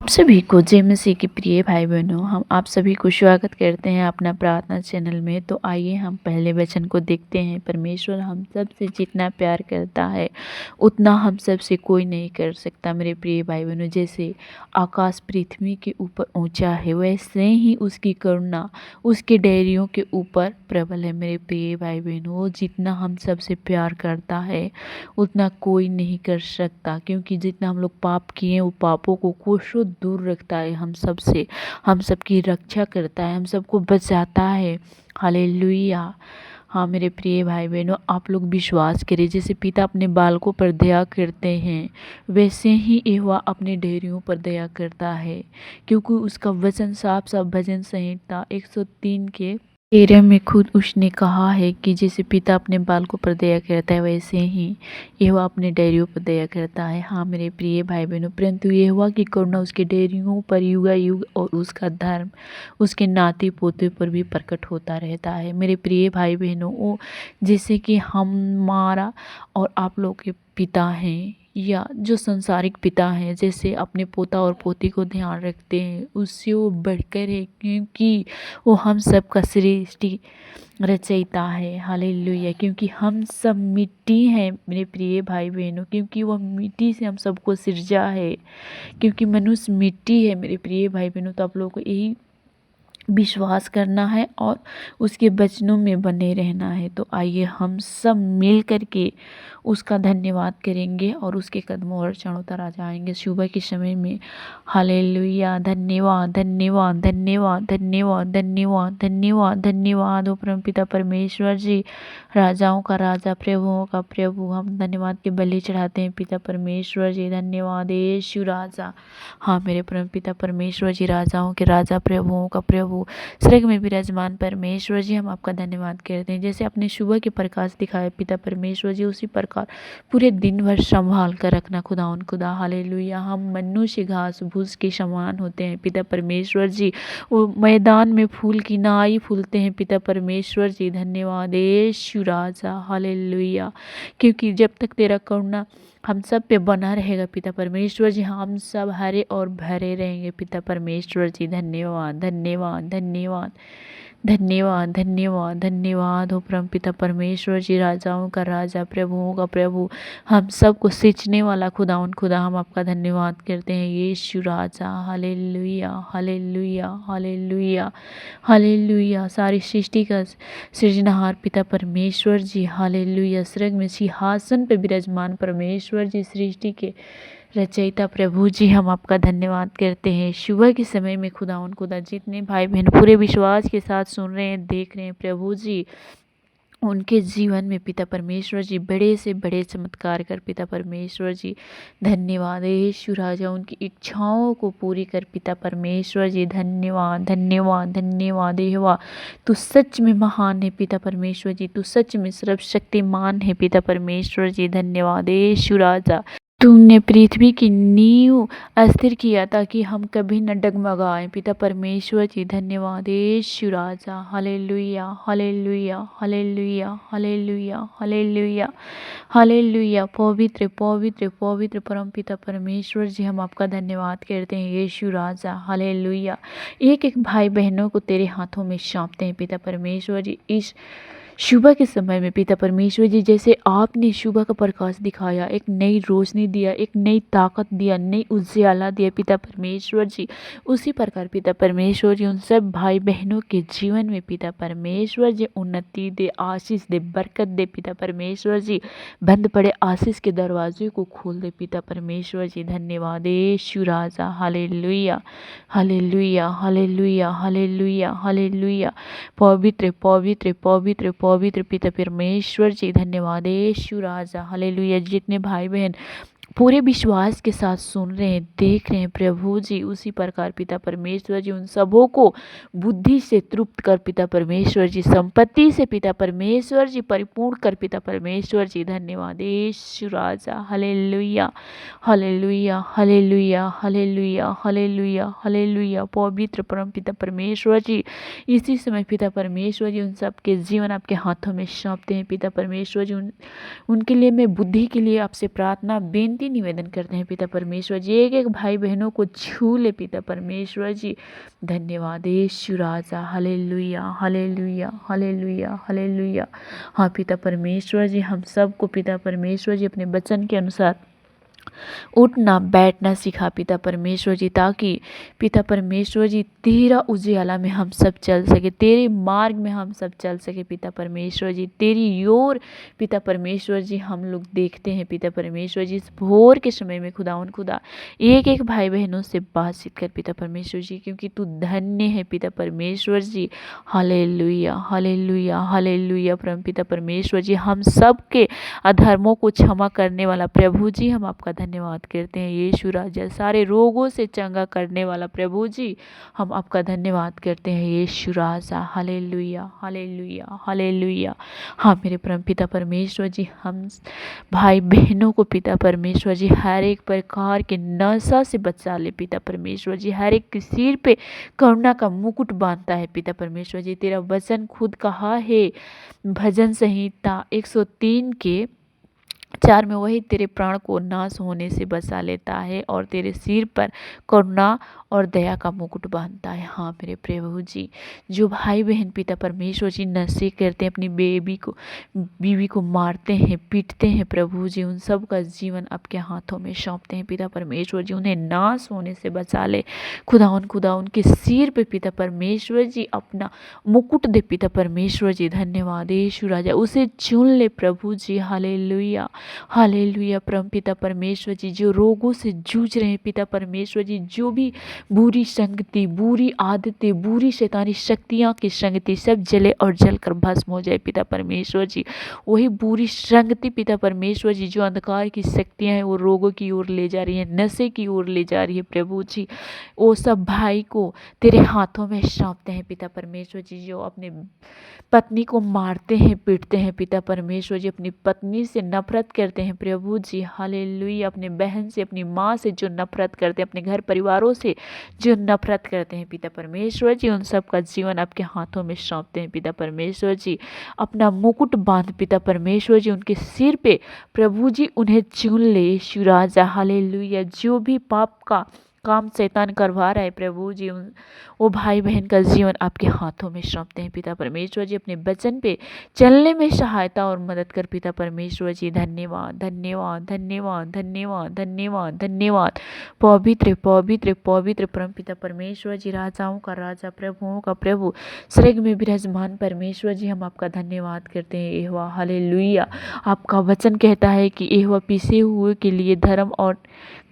सभी को जय मसीह के प्रिय भाई बहनों, हम आप सभी को स्वागत करते हैं अपना प्रार्थना चैनल में। तो आइए हम पहले वचन को देखते हैं। परमेश्वर हम सब से जितना प्यार करता है उतना हम सब से कोई नहीं कर सकता। मेरे प्रिय भाई बहनों, जैसे आकाश पृथ्वी के ऊपर ऊंचा है वैसे ही उसकी करुणा उसके डेयरियों के ऊपर प्रबल है। मेरे प्रिय भाई बहनों, वो जितना हम सब से प्यार करता है उतना कोई नहीं कर सकता, क्योंकि जितना हम लोग पाप किए वो पापों को कोसों दूर रखता है हम सब से, हम सबकी रक्षा करता है, हम सबको बचाता है। हालेलुया। हाँ मेरे प्रिय भाई बहनों, आप लोग विश्वास करें, जैसे पिता अपने बालकों पर दया करते हैं वैसे ही यहोवा अपने डेयरियों पर दया करता है, क्योंकि उसका वचन साफ साफ भजन संहिता 103 के 13 में खुद उसने कहा है कि जैसे पिता अपने बालकों पर दया करता है वैसे ही यहोवा अपने डेयरियों पर दया करता है। हाँ मेरे प्रिय भाई बहनों, परंतु यहोवा की करुणा उसके डेयरियों पर युगा युग और उसका धर्म उसके नाते पोते पर भी प्रकट होता रहता है। मेरे प्रिय भाई बहनों, वो जैसे कि हमारा और आप लोग के पिता हैं या जो संसारिक पिता हैं, जैसे अपने पोता और पोती को ध्यान रखते हैं, उससे वो बढ़कर है, क्योंकि वो हम सब का सृष्टि रचयिता है। हालेलुया। क्योंकि हम सब मिट्टी हैं मेरे प्रिय भाई बहनों, क्योंकि वह मिट्टी से हम सबको सृजा है, क्योंकि मनुष्य मिट्टी है। मेरे प्रिय भाई बहनों, तो आप लोगों को यही विश्वास करना है और उसके वचनों में बने रहना है। तो आइए हम सब मिल करके उसका धन्यवाद करेंगे और उसके कदमों और चरणों तर आ जाएंगे सुबह के समय में। हालेलुया। धन्यवाद धन्यवाद धन्यवाद धन्यवाद धन्यवाद धन्यवाद धन्यवाद ओ परमपिता परमेश्वर जी, राजाओं का राजा प्रभुओं का प्रभु, हम धन्यवाद के बलि चढ़ाते हैं पिता परमेश्वर जी। धन्यवाद यीशु राजा। हाँ मेरे परमपिता परमेश्वर जी, राजाओं के राजा प्रभुओं का प्रभु, स्वर्ग में विराजमान परमेश्वर जी, हम आपका धन्यवाद करते हैं। जैसे अपने सुबह के प्रकाश दिखाए पिता परमेश्वर जी, उसी प्रकार पूरे दिन भर संभाल कर रखना खुदावन खुदा। हालेलुया। हम मनुष्य घास भूस के समान होते हैं पिता परमेश्वर जी, वो मैदान में फूल की नाई फूलते हैं पिता परमेश्वर जी। धन्यवाद यीशु राजा। हालेलुया। क्योंकि जब तक तेरा करुणा हम सब पे बना रहेगा पिता परमेश्वर जी, हम सब हरे और भरे रहेंगे पिता परमेश्वर जी। धन्यवाद धन्यवाद धन्यवाद धन्यवाद धन्यवाद धन्यवाद हो परम पिता परमेश्वर जी, राजाओं का राजा प्रभुओं का प्रभु, हम सबको सींचने वाला खुदावन खुदा, हम आपका धन्यवाद करते हैं यीशु राजा। Hallelujah hallelujah hallelujah hallelujah. सारी सृष्टि का सृजनहार पिता परमेश्वर जी। हालेलुया। स्वर्ग में सिंहासन पर विराजमान परमेश्वर जी, सृष्टि के रचयिता प्रभु जी, हम आपका धन्यवाद करते हैं। सुबह के समय में खुदावन खुदा, जितने भाई बहन पूरे विश्वास के साथ सुन रहे हैं देख रहे हैं प्रभु जी, उनके जीवन में पिता परमेश्वर जी बड़े से बड़े चमत्कार कर पिता परमेश्वर जी। धन्यवाद यीशु राजा। उनकी इच्छाओं को पूरी कर पिता परमेश्वर जी। धन्यवाद धन्यवाद धन्यवाद यहोवा, तू सच में महान है पिता परमेश्वर जी, तू सच में सर्वशक्तिमान है पिता परमेश्वर जी। धन्यवाद यीशु राजा। तुमने पृथ्वी की नींव अस्थिर किया ताकि हम कभी न डगमगाएं पिता परमेश्वर जी। धन्यवाद यीशु राजा। Hallelujah hallelujah hallelujah hallelujah hallelujah hallelujah. पवित्र पवित्र पवित्र परम पिता परमेश्वर जी, हम आपका धन्यवाद करते हैं यीशु राजा। हालेलुया। एक एक भाई बहनों को तेरे हाथों में सौंपते हैं पिता परमेश्वर जी। इस सुबह के समय में पिता परमेश्वर जी, जैसे आपने सुबह का प्रकाश दिखाया, एक नई रोशनी दिया, एक नई ताकत दिया, नई उजियाला दिया पिता परमेश्वर जी, उसी प्रकार पिता परमेश्वर जी उन सब भाई बहनों के जीवन में पिता परमेश्वर जी उन्नति दे, आशीष दे, बरकत दे पिता परमेश्वर जी। बंद पड़े आशीष के दरवाजे को खोल दे पिता परमेश्वर जी। धन्यवाद यीशु राजा। Hallelujah hallelujah hallelujah hallelujah hallelujah. पवित्र पवित्र पवित्र पवित्र पिता परमेश्वर जी। धन्यवाद यीशु राजा। हालेलुया। जितने भाई बहन पूरे विश्वास के साथ सुन रहे हैं देख रहे हैं प्रभु जी, उसी प्रकार पिता परमेश्वर जी उन सबों को बुद्धि से तृप्त कर पिता परमेश्वर जी, संपत्ति से पिता परमेश्वर जी परिपूर्ण कर पिता परमेश्वर जी। धन्यवाद यीशु राजा। Hallelujah hallelujah hallelujah hallelujah hallelujah hallelujah. पवित्र परम पिता परमेश्वर जी, इसी समय पिता परमेश्वर जी उन सबके जीवन आपके हाथों में सौंपते हैं पिता परमेश्वर जी। उनके लिए मैं बुद्धि के लिए आपसे प्रार्थना बेनती विनती निवेदन करते हैं पिता परमेश्वर जी, एक एक भाई बहनों को छू ले पिता परमेश्वर जी। धन्यवाद यीशु राजा, हालेलुया हालेलुया हालेलुया हालेलुया। हाँ पिता परमेश्वर जी, हम सबको पिता परमेश्वर जी अपने वचन के अनुसार उठना बैठना सिखा पिता परमेश्वर जी, ताकि पिता परमेश्वर जी तेरा उजियाला में हम सब चल सके, तेरे मार्ग में हम सब चल सके पिता परमेश्वर जी। तेरी ओर पिता परमेश्वर जी हम लोग देखते हैं पिता परमेश्वर जी। इस भोर के समय में खुदा एक एक भाई बहनों से बातचीत कर पिता परमेश्वर जी, क्योंकि तू धन्य है पिता परमेश्वर जी। Hallelujah hallelujah hallelujah. परम पिता परमेश्वर जी, हम सब के अधर्मों को क्षमा करने वाला प्रभु जी, हम आपका धन्यवाद करते हैं यीशु राजा। सारे रोगों से चंगा करने वाला प्रभु जी, हम आपका धन्यवाद करते हैं यीशु राजा। Hallelujah hallelujah hallelujah. हाँ मेरे परम पिता परमेश्वर जी, हम भाई बहनों को पिता परमेश्वर जी हर एक प्रकार के नशा से बचा ले पिता परमेश्वर जी। हर एक के सिर पे करुणा का मुकुट बांधता है पिता परमेश्वर जी। तेरा वचन खुद कहा है भजन संहिता 103 के 4 में, वही तेरे प्राण को नाश होने से बचा लेता है और तेरे सिर पर करुणा और दया का मुकुट बांधता है। हाँ मेरे प्रभु जी, जो भाई बहन पिता परमेश्वर जी नशे करते हैं, अपनी बीवी को मारते हैं पीटते हैं प्रभु जी, उन सब का जीवन आपके हाथों में सौंपते हैं पिता परमेश्वर जी। उन्हें नाश होने से बचा ले खुदा उनके सिर पे पिता परमेश्वर जी अपना मुकुट दे पिता परमेश्वर जी। धन्यवाद यीशु राजा, उसे चुन ले प्रभु जी। Hallelujah hallelujah. परम पिता परमेश्वर जी, जो रोगों से जूझ रहे हैं पिता परमेश्वर जी, जो भी बुरी संगति, बुरी आदतें, बुरी शैतानी शक्तियां की संगति सब जले और जल कर भस्म हो जाए पिता परमेश्वर जी। वही बुरी संगति पिता परमेश्वर जी, जो अंधकार की शक्तियां हैं वो रोगों की ओर ले जा रही है, नशे की ओर ले जा रही है प्रभु जी, वो सब भाई को तेरे हाथों में सौंपते हैं पिता परमेश्वर जी। जो अपने पत्नी को मारते हैं पीटते हैं पिता परमेश्वर जी, अपनी पत्नी से नफरत करते हैं प्रभु जी। हालेलुया। अपने बहन से, अपनी माँ से जो नफरत करते हैं, अपने घर परिवारों से जो नफरत करते हैं पिता परमेश्वर जी, उन सब का जीवन आपके हाथों में सौंपते हैं पिता परमेश्वर जी। अपना मुकुट बांध पिता परमेश्वर जी उनके सिर पे प्रभु जी, उन्हें चुन ले यीशु राजा। हालेलुया। जो भी पाप का काम शैतान करवा रहा है प्रभु जी, वो भाई बहन का जीवन आपके हाथों में सौंपते हैं पिता परमेश्वर जी। अपने वचन पे चलने में सहायता और मदद कर पिता परमेश्वर जी। धन्यवाद धन्यवाद धन्यवाद धन्यवाद धन्यवाद धन्यवाद। पवित्र पवित्र पवित्र परम पिता परमेश्वर जी, राजाओं का राजा प्रभुओं का प्रभु, स्वर्ग में विराजमान परमेश्वर जी, हम आपका धन्यवाद करते हैं यहोवा। हालेलुया। आपका वचन कहता है कि यहोवा पीसे हुए के लिए धर्म और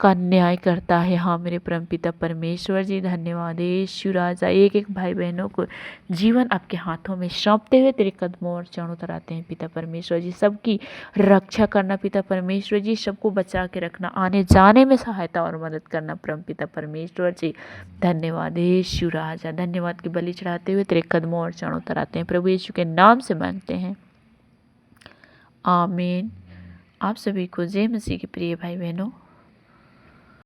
का न्याय करता है। हाँ मेरे परम पिता परमेश्वर जी, धन्यवाद यीशु राजा। एक एक भाई बहनों को जीवन आपके हाथों में सौंपते हुए तेरे कदमों और चरणों तर आते हैं पिता परमेश्वर जी। सबकी रक्षा करना पिता परमेश्वर जी, सबको बचा के रखना, आने जाने में सहायता और मदद करना परम पिता परमेश्वर जी। धन्यवाद यीशु राजा। धन्यवाद की बलि चढ़ाते हुए तेरे कदमों और चरणों तर आते हैं, प्रभु यीशु के नाम से मांगते हैं, आमीन। आप सभी को जय मसीह के प्रिय भाई बहनों,